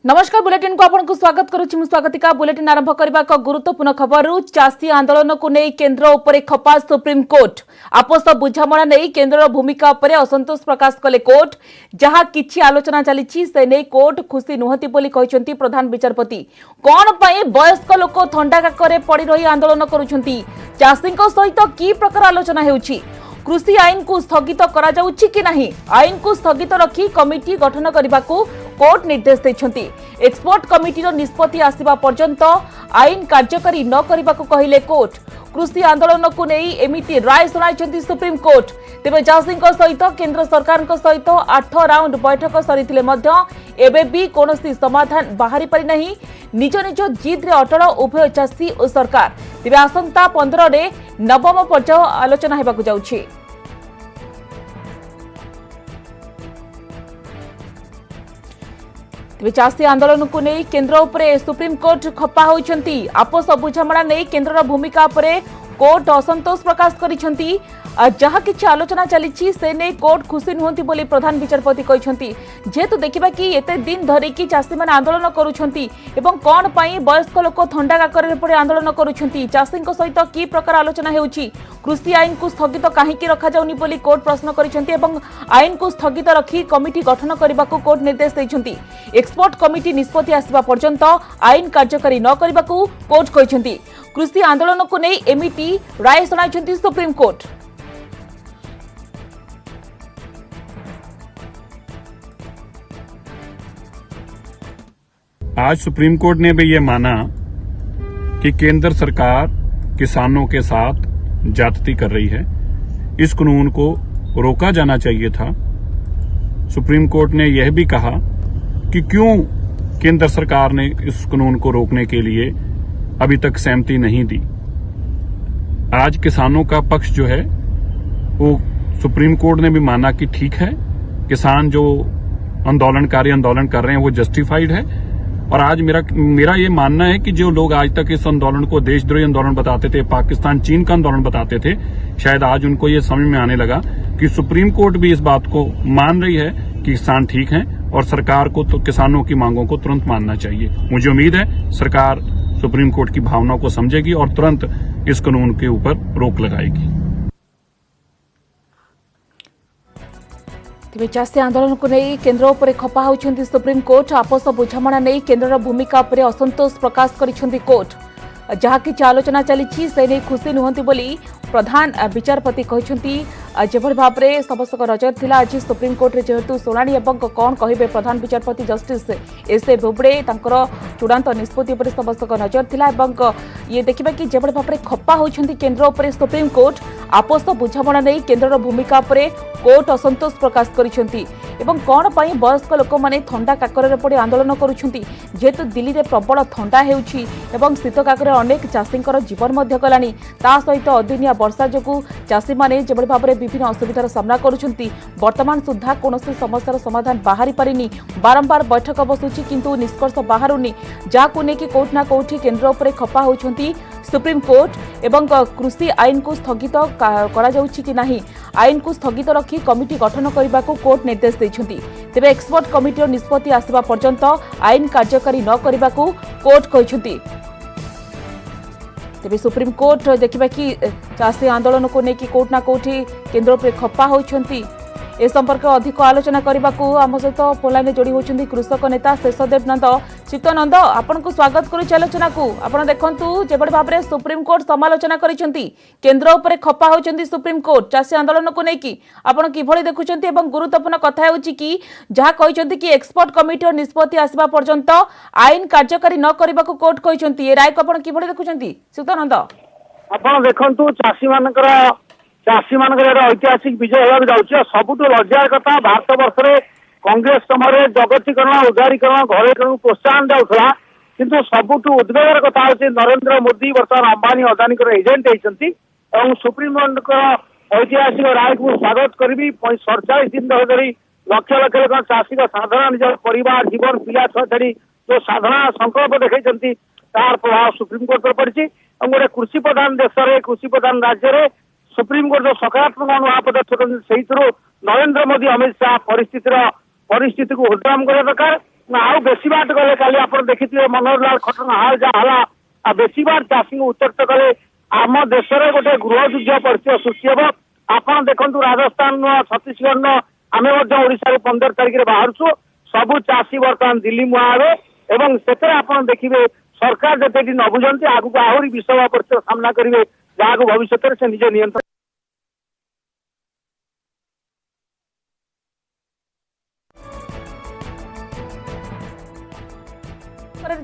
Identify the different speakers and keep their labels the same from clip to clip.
Speaker 1: नमस्कार बुलेटिन को आपको स्वागत करुछि स्वागतिका बुलेटिन आरंभ करबा एक गुरुत्वपूर्ण खबर चाषी आंदोलन को नहीं केंद्र उपरे खपा सुप्रीम कोर्ट आपस बुझामणा नहीं केंद्र भूमिका उपरे असंतोष प्रकाश कले कोर्ट जहां किछि आलोचना चली से नहीं कोर्ट खुशी नुहति बोली कहिसंती प्रधान विचारपति कोन पई वयस्क लोक थंडा काकरे पड़ी रही आंदोलन करूछंती चाषी सहित की प्रकार आलोचना हेउछि कृषि आईन को स्थगित करा जाउछि कि नहीं आईन को स्थगित रखी कमिटी गठन करने को कोर्ट निर्देश देछंती एक्सपर्ट कमिटी निष्पत्ति आसिबा पर्यंत आईन कार्यकारी न करने को कहले कोर्ट कृषि आंदोलन को नहीं एमिति राय सुनाइछंती सुप्रीम कोर्ट तेबे चाषी सहित केंद्र सरकार सहित 8 राउंड बैठक सरीथिले मध्य एबे भी कोनोसी समाधान बाहरी पारि नहीं निज निज जिद रे अटल उभय चाषी और सरकार तेबे आसंता 15 रे नवम पर्याय आलोचना हेबाकु जाउछि। तेज चाषी आंदोलन को नहीं केंद्र उपरे सुप्रीम कोर्ट खपा होइछंती आपस बुझामणा नहीं केंद्र भूमिका उपरे कोर्ट असंतोष प्रकाश करिछंती जहाँ किछि आलोचना चली से नहीं कोर्ट खुशी नुहति बोली प्रधान विचारपति कहते जेहेतु देखा कि एते दिन धरिकी चाषी मैंने आंदोलन करुछंती एवं कौन पाई वयस्क लोक थंडा काकर पड़े आंदोलन करुछंती चाषी सहित की प्रकार आलोचना हेउछि कृषि आईन को स्थगित कहीं रखा जाउनी बोली कोर्ट प्रश्न करिछंती एवं आईन को स्थगित रखी कमिटी गठन करने को कोर्ट निर्देश देइछंती एक्सपर्ट कमिटी निष्पत्ति आसिबा पर्यंत आईन कार्यकारी न करने को कोर्ट कहते कृषि आंदोलन को नहीं एमिति राय सुनाइछंती सुप्रीम कोर्ट।
Speaker 2: आज सुप्रीम कोर्ट ने भी ये माना कि केंद्र सरकार किसानों के साथ ज्यादती कर रही है, इस कानून को रोका जाना चाहिए था। सुप्रीम कोर्ट ने यह भी कहा कि क्यों केंद्र सरकार ने इस कानून को रोकने के लिए अभी तक सहमति नहीं दी। आज किसानों का पक्ष जो है वो सुप्रीम कोर्ट ने भी माना कि ठीक है, किसान जो आंदोलनकारी आंदोलन कर रहे हैं वो जस्टिफाइड है। और आज मेरा ये मानना है कि जो लोग आज तक इस आंदोलन को देशद्रोही आंदोलन बताते थे, पाकिस्तान चीन का आंदोलन बताते थे, शायद आज उनको ये समझ में आने लगा कि सुप्रीम कोर्ट भी इस बात को मान रही है कि किसान ठीक हैं और सरकार को तो किसानों की मांगों को तुरंत मानना चाहिए। मुझे उम्मीद है सरकार सुप्रीम कोर्ट की भावना को समझेगी और तुरंत इस कानून के ऊपर रोक लगाएगी।
Speaker 1: तेज चाषी आंदोलन को नहीं केंद्र उपरे खपा होइछंती सुप्रीम कोर्ट आपस बुझामणा नहीं केंद्र भूमिका उपरे असंतोष प्रकाश करिछंती कोर्ट जहाँ कि आलोचना चली से नहीं खुशी नुहति बोली प्रधान विचारपति कहते जेभଳି भाबरे समस्त नजर थिला आज सुप्रीम कोर्ट रे जेहेतु शुणाणी एवं कौन कहिबे प्रधान विचारपति जस्टिस एस ए बोबड़े तांकर चूड़ांत निष्पत्ति उपरे समस्त नजर थिला एवं ये देखिबा कि जेभଳି भाबरे खपा होइछंती केंद्र उपरे सुप्रीम कोर्ट आपस बुझामणा नहीं केंद्र भूमिका उपरे कोर्ट असंतोष प्रकाश करिछंती एवं कौन पाई वयस्क लोक माने थंडा काकर पड़े आंदोलन करुछंती जेहेतु दिल्ली रे प्रबल थंडा हेउछि एवं शीत काकर अनेक चाषींकर जीवन मध्य गलानी ता सहित अदिनिया वर्षा जोगु चाषी माने जेभଳି भाबरे विभिन्न असुविधार सामना करुछंती वर्तमान सुधा कोनोसी समस्यार समाधान बाहरी पारिनी बारंबार बैठक बसुछि किंतु निष्कर्ष बाहरुनी जाकु नेकी कोर्ट ना कोठी केंद्र उपरे खपा होउछंती सुप्रीम कोर्ट एवं कृषि आईन को स्थगित करा जाउछि कि नहीं आईन को स्थगित रखी कमिटी गठन करने को कोर्ट निर्देश देइछंती तेबे एक्सपर्ट कमिटी निष्पत्ति आसिबा पर्यंत आईन कार्यकारी न करने को कोर्ट कहछंती। तेबे सुप्रीम कोर्ट देखिबा कि चाषी आंदोलन को लेकिन कोर्ट ना कोठी केंद्र पर खपा होइछंती ए संपर्क अधिक आलोचना करने को आम सहित फोनलाइन जोड़ी होती कृषक नेता शेषदेव नंद चित्तनंद आपन को स्वागत करुच्ची आलोचना को आपण देखंतु जेभଳି भाबरे सुप्रीम कोर्ट समालोचना करिसेंती केंद्र उपरे खपा होचंती सुप्रीम कोर्ट चाषी आंदोलन को लेकिन आपण किभଳି देखुचंती एवं गुरुत्वपूर्ण कथा हेउची कि जहा कहिसंती कि एक्सपर्ट कमिटी निष्पत्ति आसिबा पर्यंत आईन कार्यकारी न करबा को कोर्ट कहिसंती ए राय को आपण किभଳି देखुचंती चित्तनंद
Speaker 3: आपण देखंतु चाषी मान ऐतिहासिक विजय होगा जाऊँ सबुठ लज्जार कथा भारत वर्ष में कांग्रेस समय जगतीकरण उदारीकरण घरेकरण प्रोत्साहन जाऊला किंतु सबुठ उद्वेगर कथा हूँ नरेंद्र मोदी बर्तमान अंबानी अदानी एजेंट होती सुप्रीम कोर्ट ऐतिहासिक राय को स्वागत करी 47 दिन धरी लक्ष लक्ष लोग चाषी साधारण निज परिवार जीवन पिला छुआ छाड़ी जो साधारण संकल्प देखते तार प्रभाव सुप्रीम कोर्ट पर पड़ी गोटे कृषि प्रधान देश में कृषि प्रधान राज्य में सुप्रीम कोर्ट जो सकारात्मक अनुभाव पदक्षेप से नरेंद्र मोदी अमित शाह परिस्थिति को हृदयम करने दरकार आउ बेसी बाट गले काली आप देखिए मनोहर लाल खटर हाल जहाँ है बेसी बाट चाषी उत्तरत कले आम देश में गोटे गृह युद्ध परिचय सृष्टि हम आप देखु राजस्थान छत्तीसगढ़ आम ओडिशा 15 तारिख में बाहर सबू चाषी बर्तमान दिल्ली मुहावे एवं से देखिए सरकार जते न बुझे आगू आहरी विषम परिचय सामना करेंगे जहाँ भविष्य से निज नियंत्रण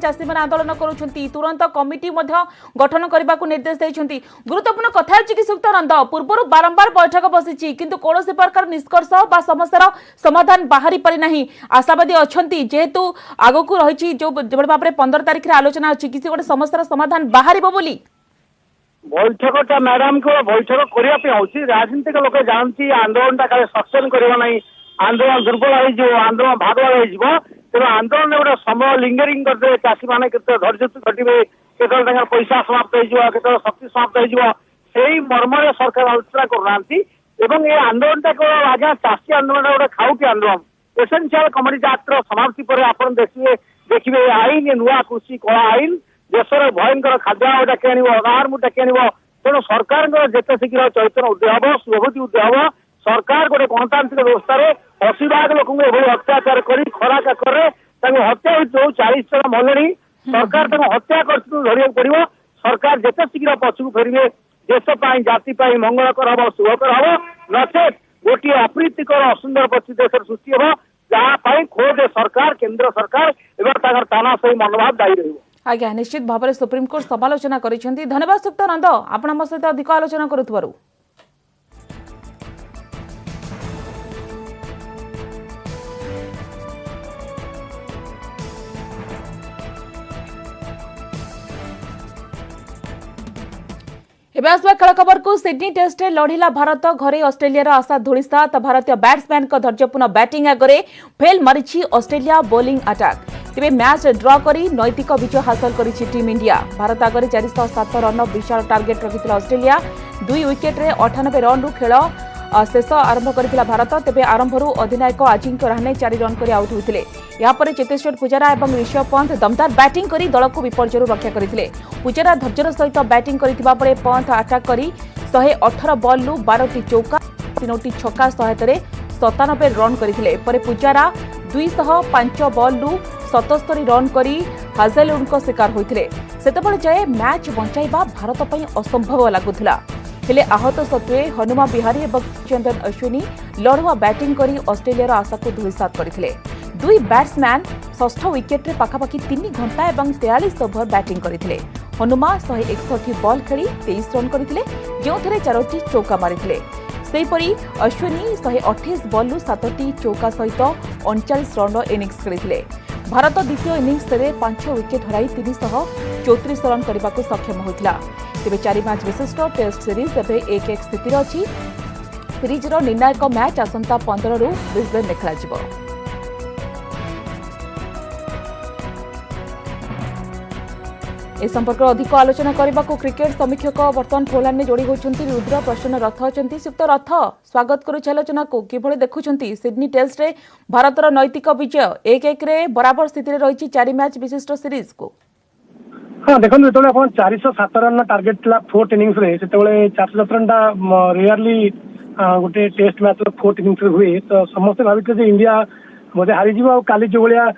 Speaker 1: चाषी मैंने आंदोलन करुँच तुरंत कमिटी गठन करने को निर्देश देते गुरुत्वपूर्ण कथा कि सुक्तानंद पूर्व बारंबार बैठक बसी किंतु कौन प्रकार निष्कर्ष बा समस्यार समाधान बाहरी पारि नहीं आशावादी अच्छा जेहेतु आगक रही जो भाव में 15 तारिख में आलोचना अच्छी किसी गोटे समस्यार समाधान बाहर बोली
Speaker 3: बैठकटा मैडम को बैठक करने राजनीतिक लोक जानती आंदोलन का सक्षम करना आंदोलन दुर्बल हो आंदोलन भाग हो तेणु आंदोलन गोटे समय लिंगरिंग करदे चाषी मैंने धैर्य घटे केतल पैसा समाप्त हो शक्ति समाप्त हो मर्म सरकार आलोचना करना ये आंदोलन केवल आज्ञा चाषी आंदोलन गोटे खाउटी आंदोलन एसेंशियल कमोडिटी एक्टर समाप्ति पर आप देखिए आईन नुआ कृषि कला आईन देश में भयंकर खाद्य डाकी आधार मुठ डाकी तेणु सरकार जिते शीघ्र चैतन्य उदय हम शुभूति उदय हम सरकार गोटे गणतांत्रिक व्यवस्था रे 80 भाग लोक अत्याचार कर खरा काकर हत्या जो 40 जन मले सरकार हत्या कर धरिया पड़ो सरकार जिते शीघ्र पछू फेरवे देश जाति मंगलकर हम शुभकर हम नचेत गोटे अप्रीतिकर असुंदर परिस्थिति देश सृष्टि हम जहाँ खोद सरकार केंद्र सरकार एवं तानाशाही मनोभाव दायी रही
Speaker 1: आज्ञा निश्चित भाव में सुप्रीमकोर्ट समालोचना करिसेंती धन्यवाद सुक्तानंद आपण हम सहित अधिक आलोचना करुथबारु एबे आसवा खेल खबर को सिडनी टेस्ट लढ़िला भारत घरे ऑस्ट्रेलिया आशा धूलिसात भारतीय बैट्समैन धैर्यपूर्ण बैटिंग आगे फेल मारी ऑस्ट्रेलिया बोलिंग अटैक तेज मैच ड्र कर नैतिक विजय हासिल कर टीम इंडिया भारत आगे 407 रन विशाल टार्गेट रखी ऑस्ट्रेलिया 2 विकेट्रे 98 रन खेल शेष आरंभ कर भारत तेज आरंभ अधिनायक अजिंक्य रहाणे 4 रन कर आउट होते यापर चेतेश्वर पुजारा और ऋषभ पंत दमदार बैटिंग कर दल को विपर्यय रक्षा करते पुजारा धैर्यर सहित बैटिंग करथिबा परे पंत अटैक कर 118 बॉल 12टी चौका 3टी छक्का सहायता 97 रन करथिले परे पुजारा 205 बॉल 77 रन करी हाजेलवुड शिकार होते सेतबेले जाए मैच बंचाइबा भारत पई असंभव लगुला हेले आहत सत्वे हनुमा बिहारी और चंदन अश्विनी लड़ुआ बैटिंग करी ऑस्ट्रेलिया आशा को धूलिसात करथिले दुई बैट्समैन षष्ठ विकेट्रे पाखापाखि 3 घंटा और 43 ओभर बैटिंग करथिले हनुमा 161 बॉल खेली 23 रन करथिले जो 4टी चौका मारिथिले सेहीपरि अश्विनी 128 बॉल 7टी चौका सहित 39 रन इनिंग्स खेलिथिले भारत द्वितीय इनिंग्स 5 विकेट हराई 334 रन करने को सक्षम होता तेज 4 मैच विशिष्ट टेस्ट सीरीज एवं 1-1 स्थित अच्छी सीरीजर निर्णायक मैच आसंता 15 रु ब्रिस्बेन में खेल ए संपर्क अधिक आलोचना करने को क्रिकेट समीक्षक बर्तमान फोन में जोड़ी होती रुद्र प्रसन्न रथ अच्छा सुप्त रथ स्वागत करुच्च आलोचना को किभली देखुंट सिडनी टेस्ट रे भारतर नैतिक विजय 1-1 रे बराबर स्थित रही 4 मैच विशिष्ट सीरीज को
Speaker 4: हाँ देखो जो 407 रन टार्गेट था 4th इनिंग्स रे से 407 रन रेयरली गोटे टेस्ट मैच 4th इनिंग्स हुए तो समस्ते भाई इंडिया बोधे हारीज काली जो भाया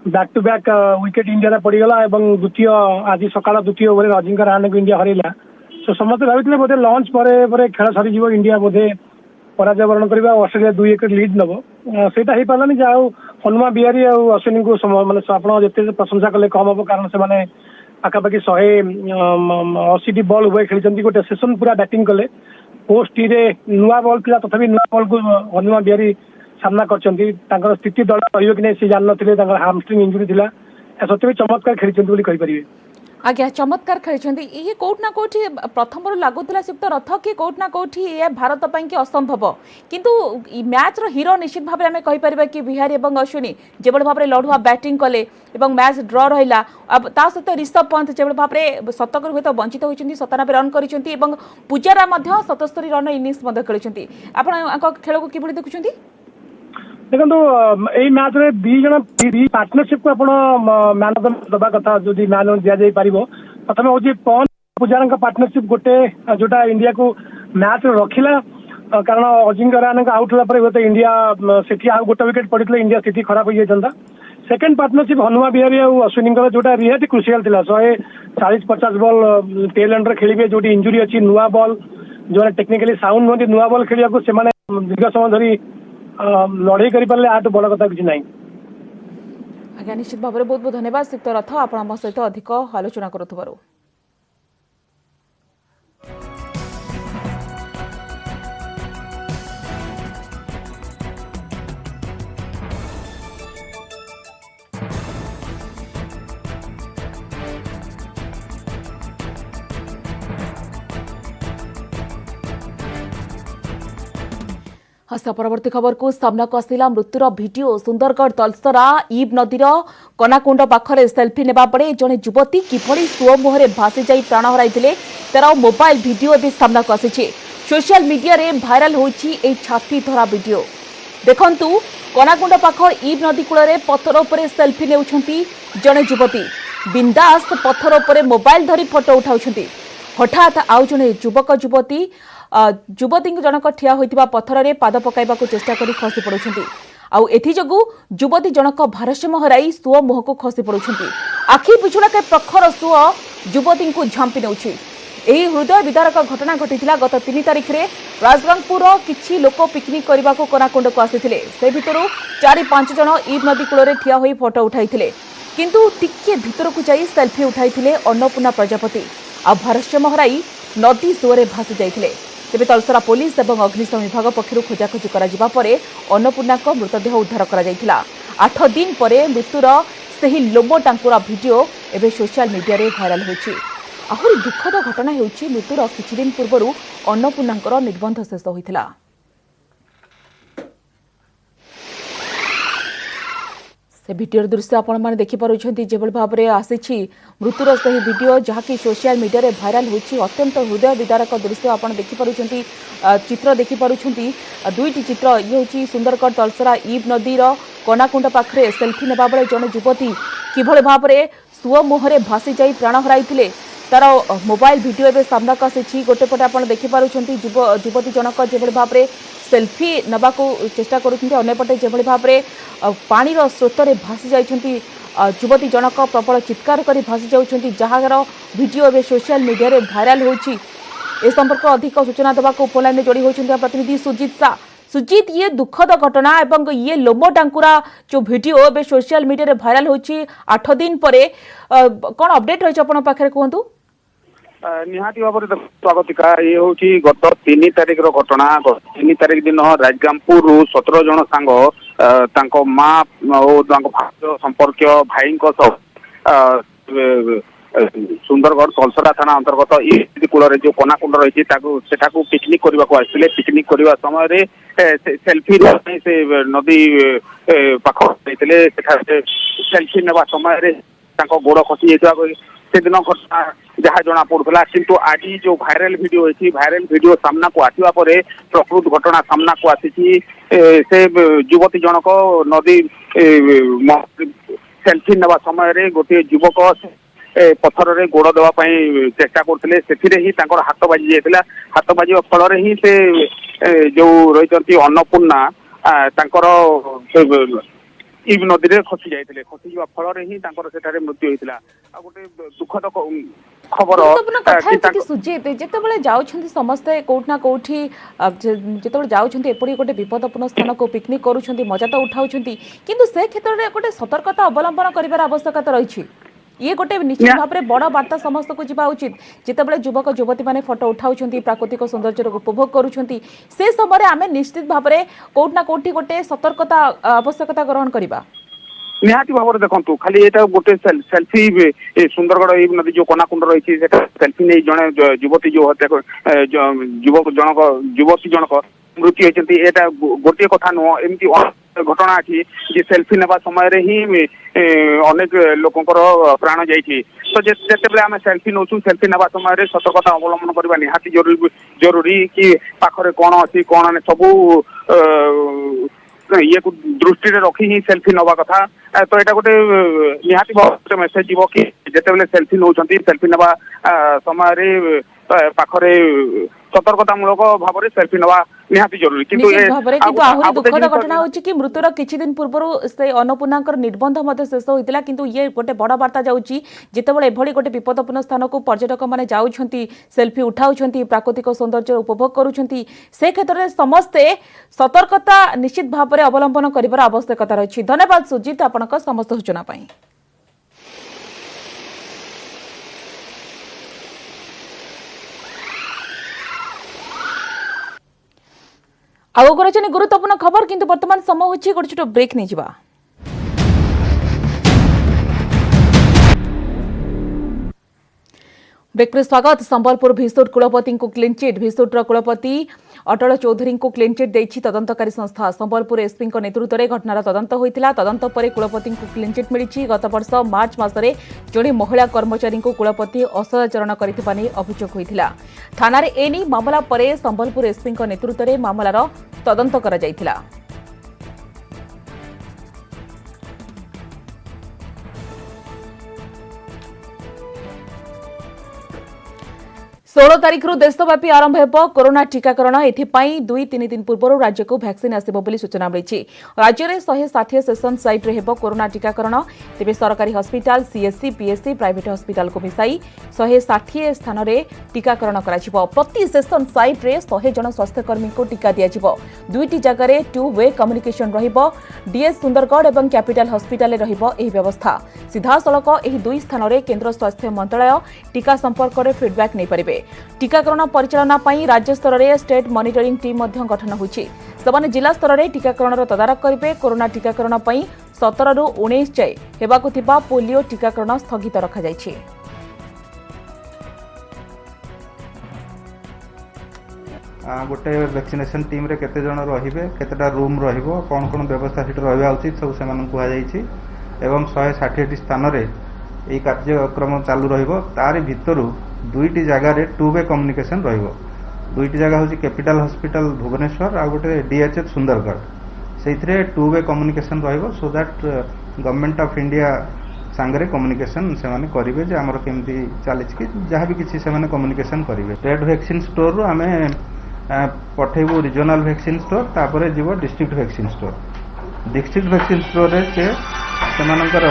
Speaker 4: back to back wicket India पड़गला द्वितीय आज सकाल द्वितीय ओवर अजिंक्य रहाणे को इंडिया हरैला तो समस्त भाई बोधे लंच पर खेल सरी इंडिया बोधे पराजय वरण करवा ऑस्ट्रेलिया 2 विकेट लीड नब से पारानी जहाँ हनुमा बिहारी और अश्विनी को मैंने आप जिते प्रशंसा कले कम हम कारण से पाखापाखि 180 बॉल उभय खेली गोटे सेसन पूरा बैटिंग कले पोस्ट टी नुआ बॉल था तथापि नुआ बॉल को हनुमा बिहारी सामना कर स्थिति दल रही कि नहीं सी जान ना हामस्ट्रिंग इंजुरी था सत्य चमत्कार खेली
Speaker 1: आज्ञा चमत्कार खेली ये कौट ना कौटी प्रथम लगुला सुप्त रथ कि कौट ना कौटी ये भारत कि असंभव किंतु मैच हीरो निश्चित भाव में कहीपर कि बिहारी और अश्विनी जो भाव में लड़ुआ बैटिंग कले मैच ड्र रहा अब ता सहित ऋषभ पंत जो भाव में शतक हूँ वंचित होती 97 रन कर पुजारा 77 रन इनिंग्स खेली आप खेल को किभली देखुं
Speaker 4: देखो यही मैच रे दी जन पार्टनरशिप को आपण मैन ऑफ द मैच दबा कथा जो मैन दिया जाई पारिबो प्रथम होची पवन पुजारा पार्टनरशिप गोटे जोटा इंडिया को मैच रखिला कारण अजिंक्य रहाणे आउट होला पर तो इंडिया सेठी आ गोटे विकेट पड़ता इंडिया स्थिति खराब हो जाता सेकेंड पार्टनरशिप हनुमा बिहारी और अश्विनी जोटा रिहाती क्रुशियाल था 140-50 बॉल टेल एंड खेलिए जो इंजुरी अच्छी नुआ बॉल जो टेक्निकली साउंड नुहति नुआ बॉल खेलिया को से दीर्घ समय धरी लड़ाई करें आठ बड़ कथा किसी ना।
Speaker 1: आज्ञा निश्चित भाव में बहुत बहुत धन्यवाद सिक्त रथ आप सहित अधिक आलोचना करुथिबारु। हस्ता परवर्ती खबर को सामना को आसला मृत्युर भिडियो सुंदरगढ़ तलसरा ईब नदीर कनाकुंड पाखरे सेल्फी नेबा पड़े जड़े युवती किभली सुओ मुहरे भासी जाई प्राण हराइथिले तार मोबाइल भिडियो भी सामना को आसी सोशल मीडिया रे भाइराल होईछि ए छाती धरा वीडियो देखंतु कनाकुंड पाख ईब नदी कूल रे पत्थर उपरे सेल्फी नेउछंती जड़े युवती बिंदास पत्थर उपरे मोबाइल धरी फोटो उठाउछंती हठात आउ जड़े युवक युवती युवती जनक ठिया होइतिबा पत्थर रे पाद पकाइबाकू चेष्टा करी खसी पड़ुछंती आउ एथि जगु युवती जनक भारसाम्य हराई सुओ मुहकू खसी पड़ुछंती आखि पिछुड़ाके प्रखर सुओ युवती को झांपी नेउछि एही हृदय विदारक घटना घटिथिला गत 3 तारिख रे राजगंगपुर किछि लोक पिकनिक करबाकू कनाकुंड को आसीथिले से भितरु 4-5 जन ईब नदी कूल रे ठिया होई फोटो उठाइथिले किंतु टिके भितर को जाई सेल्फी उठाइथिले अन्नपूर्णा प्रजापति आ भारसाम्य हराई नदी सुओरे भासी जाइथिले तेबे तलसरा पुलिस और अग्निशम विभाग पक्षर खोजाखोजी अन्नपूर्णा मृतदेह उद्धार कर 8 दिन पर मृत्युर से लोमो टांकुरा भिडियो एवं सोशल मीडिया रे भाइराल होछि। आहरी दुखद घटना होछि मृत्युर किछि दिन पूर्व अन्नपूर्णा निर्बंध शेष होइथिला। से भिडियो दृश्य आपण माने देखि पारुछंती जेबल भाव में आसी मृत्युर से भिडियो जहाँकि सोशल मीडिया रे भाइराल होछि अत्यंत हृदय विदारक दृश्य आपण देखि पारुछंती चित्र देखि पारुछंती दुईटी चित्र ये होछि सुंदरगढ़ तलसरा ईब नदीर कनाकुंड पाखरे सेल्फी नेबा बेले जने युवती किभଳି भाबरे सुओ मुहरे भासी जाई प्राण हराइथिले तार मोबाइल भिडियो एवं सामना को आसी गोटे पटे आप देखिपुंट युवती जनक जो भाव में सेल्फी नवा को चेष्टा करपटे जो भाव में पानी स्रोत में भासी जाती युवती जनक प्रबल चित्कार कर भासी जाऊँगी जार भिडियो एवं सोशल मीडिया रे भाइराल होछि। ए संपर्क अधिक सूचना देवा फोन में जोड़ी होती प्रतिनिधि सुजीत शाह। सुजीत ये दुखद घटना एवं ये लोमो टांकुरा जो वीडियो एवं सोशल मीडिया रे भाइराल होछि 8 दिन पर कौन अपडेट रही आप पाखे कहतु?
Speaker 3: निहाती भाव में स्वागतिका ये हूँ गत 3 तारिख घटना 3 तारिख दिन राजगामपुर 17 जन सांग माँ और संपर्क भाई सुंदरगढ़ तलसरा थाना अंतर्गत ई कूल जो कनाकुंड रही पिकनिक करने को आसते पिकनिक करने समय सेल्फी से नदी पाख सेल्फी नेवा समय गोड़ खसी से दिन घटना जहाँ जना पड़ा किंतु आज जो भाइराल वीडियो होती भाइराल वीडियो सामना को आसवा पर प्रकृत घटना सामना को आसी से युवती जनक नदी सेल्फी नेवा समय गोटे युवक पत्थर रे गोड़ देवाई चेष्टा करते से हाथ बाजी जाता हाथ बाजिया फल ही से जो रही अन्नपूर्णा ईब नदी में खसी जाते खसी जा फल ही मृत्यु होता गोटे दुखद खबर
Speaker 1: सुजीत जिते जाऊँगी समस्ते कौटना कौटी जिते जाऊँगी एपरी गोटे विपदपूर्ण स्थान को पिकनिक करुँच मजा तो उठाऊँ किंतु से क्षेत्र में गोटे सतर्कता अवलंबन कर आवश्यकता रही ये गोटे निश्चित भाव में बड़ वार्ता समस्त को जावा उचित जितेबाला युवक युवती मैंने फोटो उठाउछंती प्राकृतिक सौंदर्य उपभोग करुछंती से समय आम निश्चित भाव में कौटना कौटी गोटे सतर्कता आवश्यकता ग्रहण करवा
Speaker 3: निहाती भाव में देखो खाली ये गोटे सेल्फी सुंदरगढ़ नदी जो कनाकुंड रही सेल्फी नहीं जड़े युवती जो हत्या युवती जनक मृत्यु होती है गोटे कथा नुह एमती घटना अच्छी जे सेल्फी नेबा समय ही अनेक लोकंर प्राण जाइए तो जिते आम सेल्फी नौ सेल्फी नेबा समय सतर्कता अवलंबन करवा निहाती जरूरी कि पाखरे कौन अच्छी कौन सबू
Speaker 5: माने ये दृष्टि रखी ही सेल्फी नवा कथा तो एटा गोटे निहाती बहुत मेसेज जीव कि जेते बेले सेल्फी नौचंती सेल्फी नवा समय पाखरे सतर्कतामूलक भाव में सेल्फी नवा निहाती जरूरी
Speaker 1: निश्चित भाବରେ କିନ୍ତୁ ଆହୁରି ଦୁଃଖଦ ଘଟଣା ହେଉଛି କି ମୃତ୍ୟୁର କିଛି ଦିନ ପୂର୍ବରୁ ସେ ଅନ୍ନପୂର୍ଣ୍ଣାଙ୍କର ନିର୍ବନ୍ଧ ମଧ୍ୟ ଶେଷ ହୋଇଥିଲା କିନ୍ତୁ ଇଏ ଗୋଟେ ବଡ଼ ବାର୍ତ୍ତା ଯାଉଛି ଯେତେବେଳେ ଏଭଳି ଗୋଟେ ବିପଦପୂର୍ଣ୍ଣ ସ୍ଥାନକୁ ପର୍ଯ୍ୟଟକମାନେ ଯାଉଛନ୍ତି ସେଲ୍ଫି ଉଠାଉଛନ୍ତି ପ୍ରାକୃତିକ ସୌନ୍ଦର୍ଯ୍ୟ ଉପଭୋଗ କରୁଛନ୍ତି ସେ କ୍ଷେତ୍ରରେ ସମସ୍ତେ ସତର୍କତା ନିଶ୍ଚିତ ଭାବରେ ଅବଲମ୍ବନ କରିବାର ଆବଶ୍ୟକତା ରହିଛି। ଧନ୍ୟବାଦ ସୁଜିତ ଆପଣଙ୍କ ସମସ୍ତ ସୂଚନା ପାଇଁ। आगो रही गुरुत्वपूर्ण खबर किंतु वर्तमान समय होची गोटे छोट ब्रेक नहीं जावा। ब्रेक पर स्वागत। संबलपुर भिसुट कुलपति को क्लीनचिट भिसुट्र कुलपति अटल चौधरी को क्लीनचिट देछि तदंतकारी संस्था। संबलपुर एसपी नेतृत्व में घटनार तदंत होइतिला। तदंत पर कुलपति को क्लीनचिट मिली। गत वर्ष मार्च मासरे जड़े महिला कर्मचारी को कुलपति असदाचरण करथिबा नै अभियोग होइतिला। थाना रे एनी मामला परे संबलपुर एसपी नेतृत्व में मामलार तदंत करा जाइतिला। 16 तारिख देशव्यापी आरंभ हो कोरोना टीकाकरण। एथिपाई 2-3 दिन पूर्व राज्य को वैक्सीन आसिबो बोली सूचना मिली। राज्य में 160 सेशन साइट रे हेबो कोरोना टीकाकरण। तेबे सरकारी hospital CSC PSC private hospital को मिसाई 160 स्थान रे टीकाकरण कराजिबो। प्रति सेशन साइट रे 100 जन स्वास्थ्यकर्मी को टीका दियाजिबो। दुईटी जगह रे 2 वे कम्युनिकेशन रहिबो। डीएस सुंदरगढ़ एवं कैपिटल हॉस्पिटल रे रहिबो एही व्यवस्था। सीधा सड़क एही दुई स्थान रे केंद्र स्वास्थ्य मंत्रालय टीका संपर्क रे फीडबैक नै परिबे। टीकाकरण परिचालना पई राज्य स्तर रे स्टेट मॉनिटरिंग टीम मध्य गठन होछि। सबने जिला स्तर रे टीकाकरण तदारख करिवे। कोरोना टीकाकरण पई 17 रु 19 जाय हेबाकु थिबा पोलियो टीकाकरण स्थगित रखा जायछि।
Speaker 6: गोटे वैक्सीनेशन टीम रे केते जण रहिबे केतेटा रूम रहिबो कोन कोन व्यवस्था सेठ रहबा उचित सब से मानन कुहा जायछि एवं 160 स्थान रे एई कार्यक्रम चालू रहिबो। तारि भितरु दुईटी जगह रे 2 वे कम्युनिकेशन रहिबो। दुईटी जगह होछि कैपिटल हॉस्पिटल भुवनेश्वर आ गोटे डीएचएच सुंदरगढ़ सेइथरे 2 वे कम्युनिकेशन रहिबो so that government of India सांगरे कम्युनिकेशन से माने करिवे जे हमर केमती चालिछ कि जहाँ भी किछि से माने कम्युनिकेशन करिवे। स्टेट वैक्सीन स्टोर रो हमें पठेबो रीजनल वैक्सीन स्टोर तापरे जीवो district vaccine store. District vaccine store रे से मानकर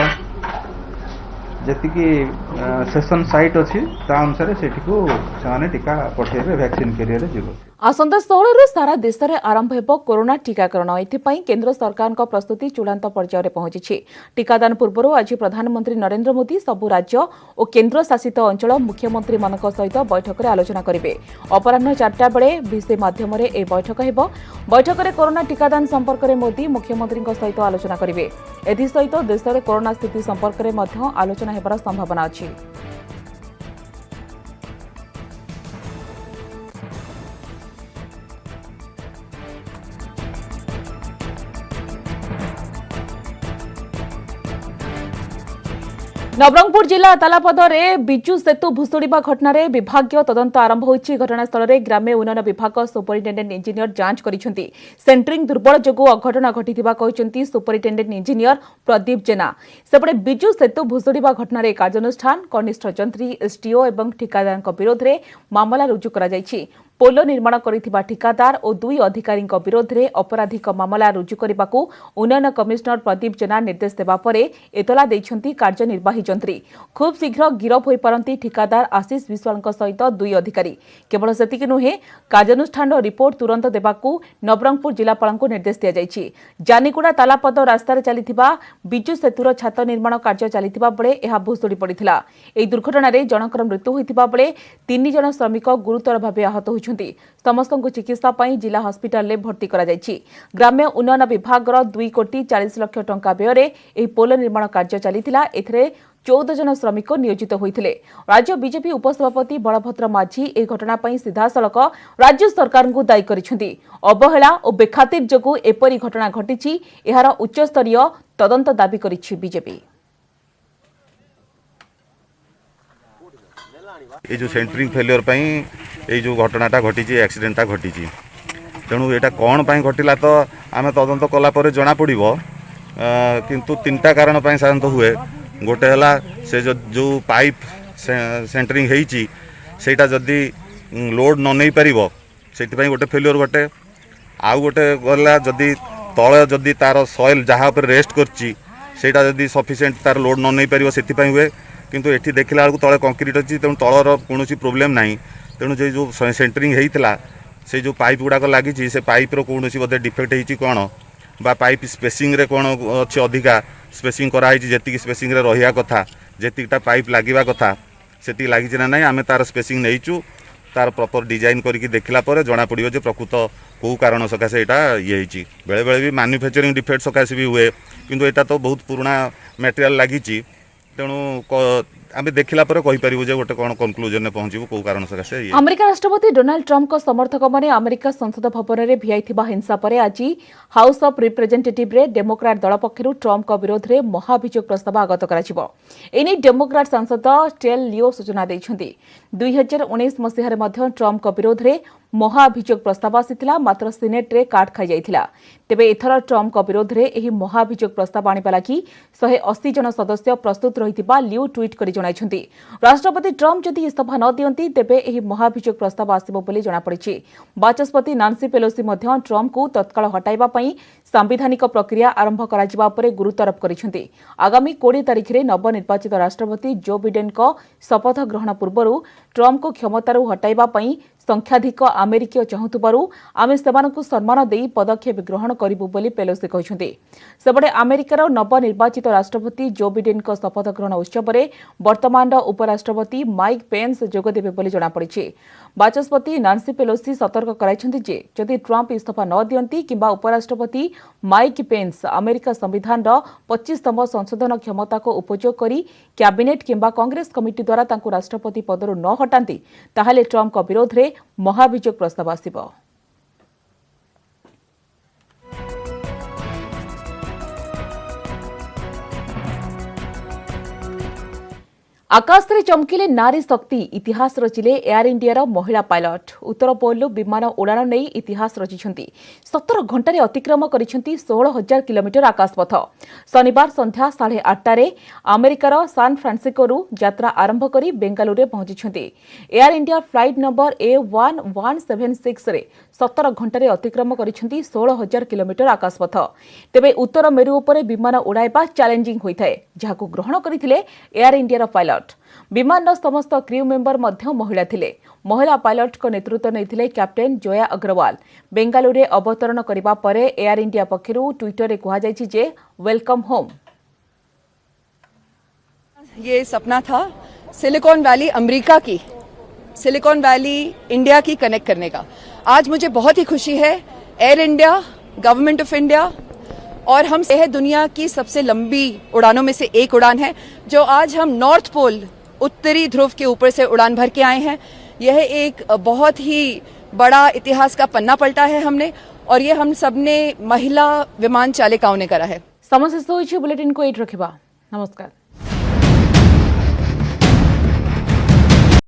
Speaker 6: जति की सेशन साइट अछि ता अनुसार सेठिको साने टीका पठेबे वैक्सीन कैरियर रे जीवो।
Speaker 1: आसंता 16 रु सारा देश में आरंभ हो कोरोना टीकाकरण। एथिपाई केंद्र सरकार का प्रस्तुति चूड़ांत पर्यायर में पहुंची। टीकादान पूर्व आज प्रधानमंत्री नरेंद्र मोदी सबु राज्य और केंद्र शासित अंचल मुख्यमंत्री मान सहित बैठक में आलोचना करेंगे। अपराह्न 4टा बेले वीसी माध्यम ए बैठक हेबो। बैठक में कोरोना टीकादान संपर्क में मोदी मुख्यमंत्री सहित आलोचना करेंगे। एथिसहित देश में कोरोना स्थिति संपर्क में आलोचना हेबार संभावना अछि। नवरंगपुर जिला तालापद में बिजु सेतु भुशुड़ा घटना विभागीय तदंत आरंभ होइछि। घटनास्थल में ग्राम्य उन्नयन विभाग सुपरिटेडेंट इंजीनियर जांच करिसेंति। सेंटरिंग दुर्बल जोगु अघटना घटिथिबा कहिसेंति सुपरिटेडेंट इंजीनियर प्रदीप जेना। सेपटे बिजु सेतु भुशुड़ा घटना कार्यानुष्ठान कनिष्ठ जंत्री एसडीओ एवं ठिकादार विरोध में मामला रुजु करा जायछि। पोलो निर्माण करिथिबा ठिकादार और 2 अधिकारी विरोध में अपराधिक मामला रुजु करने उन्नयन कमिशनर प्रदीप जेना निर्देश देवा परे एतला दैछंती कार्यनिर्वाही जंत्री। खूब शीघ्र गिरफ होई पारंती ठिकादार आशीष विश्वाल सहित 2 अधिकारी। केवल सेतिक नुहे कार्यानुष्ठान रिपोर्ट तुरंत देवाकू नवरंगपुर जिलापाल को निर्देश दिया जायछि। जानीगुड़ा तालापद रास्तार चलिथिबा बिजु सेतुर छात निर्माण कार्य चलिथिबा बेले एहा भुशुड़ी पड़िथिला। एही दुर्घटना रे जनकर मृत्यु होइथिबा बेले 3 जन श्रमिक गुरुतर भावे आहत होइछन्ति। समस्त चिकित्सा पई जिला हॉस्पिटल में भर्ती करा जायछि। ग्राम्य उन्नयन विभाग 2 कोटी 40 लाख टंका व्यय एही पोल निर्माण कार्य चलिथिला। एथरे 14 जन श्रमिक नियोजित होइथिले। राज्य बीजेपी उपसभापति बलभद्र माझी ए घटना पई सीधा सड़क राज्य सरकार को दायी करिसेंति। अवहेला और बेखातिर जोगु एपरी घटना घटिछि एहार उच्च स्तरीय तदंत दाबी करिछि बीजेपी।
Speaker 7: ये जो सेंटरिंग फेलियर पई ये जो घटनाटा घटी एक्सीडेंटा घटी तेणु यहाँ कौन पर घटला तो आम तदंत कलापर जना पड़ो किंतु 3टा कारण पर साधारणतः हुए। गोटे है से जो पाइप सेंटरिंग होटा जदि लोड न नहीं पार से गोटे फेल्योर गोटे आउ गोटे गला जदि तले जदि तार सॉइल जहाँ पर रेस्ट करटा जदि सफिशिएंट तार लोड न नहीं पार से हुए। किंतु एठी देखला बेलू तले कंक्रीट अच्छी तेणु तलर कौन प्रोब्लेम ना तेणु जो सेंटरिंग होता से जो पाइप गुड़ाक लगी से पाइप्र कौन बोधे डिफेक्ट होती कौन बा पाइप स्पेसिंग रे कौन अच्छे अधिका स्पेसिंग कराई जी स्पेसिंग रे रहा कथा जीटा पाइप लगे कथा से लगी ना आम तार स्पेसिंग नहींचु तार प्रॉपर डिजाइन करके देखला पर जना पड़ो जे प्रकृत कौ कारण सकाशे यहाँ ये बेले बेले भी मैन्युफैक्चरिंग डिफेक्ट सकाशे भी हुए किंतु यहाँ तो बहुत पुराना मटेरियल लगी तेणु आम देखला पर कहीपरू जे गोटे कौन कनक्लूजन में पहुंचू कौ कारण सकाशे।
Speaker 1: अमेरिका राष्ट्रपति डोनाल्ड ट्रम्प को समर्थक मैंने अमेरिका संसद भवन में भियाइथिबा हिंसा पर आज हाउस ऑफ रिप्रेजेंटेटिव रे डेमोक्राट दल पक्षरु ट्रम्प विरोध में महाभियोग प्रस्ताव आगत करा एने डेमोक्राट सांसद टेल लियो सूचना देइछन्ति। 2019 मसीह रे ट्रम्प विरोध में महाभियोग प्रस्ताव आसीथिला मात्र सिनेट रे काट खाई जाइथिला। तेबे एथर ट्रम्प विरोध में एही महाभियोग प्रस्ताव आनिबा लागि 180 जन सदस्य प्रस्तुत रहिथिबा लियो ट्वीट करि जणाइछन्ति। राष्ट्रपति ट्रम्प जदि इस्तीफा न दियंती तेबे एही महाभियोग प्रस्ताव आसिबो बोली जणा पड़िछि। बाचस्पति नांसी पेलोसी मध्य ट्रम्प को तत्काल हटाइबा पई सांविधानिक प्रक्रिया आरंभ कराजिबा परे गुरुत्वारोप करिसेंति। आगामी 20 तारिख रे नवनिर्वाचित राष्ट्रपति जो बिडेन को शपथ ग्रहण पूर्व ट्रम्प को क्षमतारू हटाइबा पई संख्याधिक अमेरिकीय चाहुथिबारु आमे सेमानकु सम्मान देई पदक्षेप ग्रहण करिबु बोली पेलोसी कहिसेंति। सेबडे अमेरिकार नवनिर्वाचित राष्ट्रपति जो बिडेन को शपथ ग्रहण उत्सव में वर्तमान उपराष्ट्रपति माइक पेन्स जोगदेबे बोली जणा पड़िछि। बाचस्पति नांसी पेलोसी सतर्क कराइछन्ति जे जदि ट्रम्प इस्तीफा न दियंती किंबा उपराष्ट्रपति माइक पेन्स अमेरिका संविधान 25तम संशोधन क्षमता को उपयोग करी कैबिनेट किंबा कांग्रेस कमिटी द्वारा तांकु राष्ट्रपति पदरु न हटांती ताहाले ट्रम्प विरोध में महाभियोग प्रस्ताव आसिबो। आकाश रे चमकिले नारी शक्ति इतिहास रचिले एयर इंडिया महिला पायलट। उत्तर पोलू विमान उड़ान नहीं इतिहास रचिछन्ति। 17 घंटे अतिक्रम करिछन्ति 16,000 किलोमीटर आकाशपथ। शनिवार संध्या 8:30 अमेरिकार सान फ्रांसिस्को यात्रा आरंभ करी बेंगालुरु पहुंचिछन्ति। Air India flight number A1176 रे 17 घंटे अतिक्रम करिछन्ति 16,000 किलोमीटर आकाशपथ। तेबे उत्तर मेरु उपरे विमान उड़ाइबा चैलेंजिंग होइथाय जहाकु ग्रहण करिथिले एयर इंडिया पायलट। विमान समस्त क्रू मेंबर मध्य महिला थिले। महिला पायलट को नेतृत्व नैथिले कैप्टेन जोया अग्रवाल। बेंगालुरु अवतरण करिबा परे एयर इंडिया पक्षरु ट्विटर रे कहा जायछि जे वेलकम होम।
Speaker 8: ये सपना था सिलिकॉन वैली अमेरिका की, सिलिकॉन वैली इंडिया की कनेक्ट करने का। आज मुझे बहुत ही खुशी है, air India, government of India और हम यह दुनिया की सबसे लंबी उड़ानों में से एक उड़ान है जो आज हम नॉर्थ पोल उत्तरी ध्रुव के ऊपर से उड़ान भर के आए हैं। यह एक बहुत ही बड़ा इतिहास का पन्ना पलटा है हमने, और ये हम सबने महिला विमान चालिकाओं ने करा है।
Speaker 1: समस्त बुलेटिन को एट रखिबा। नमस्कार।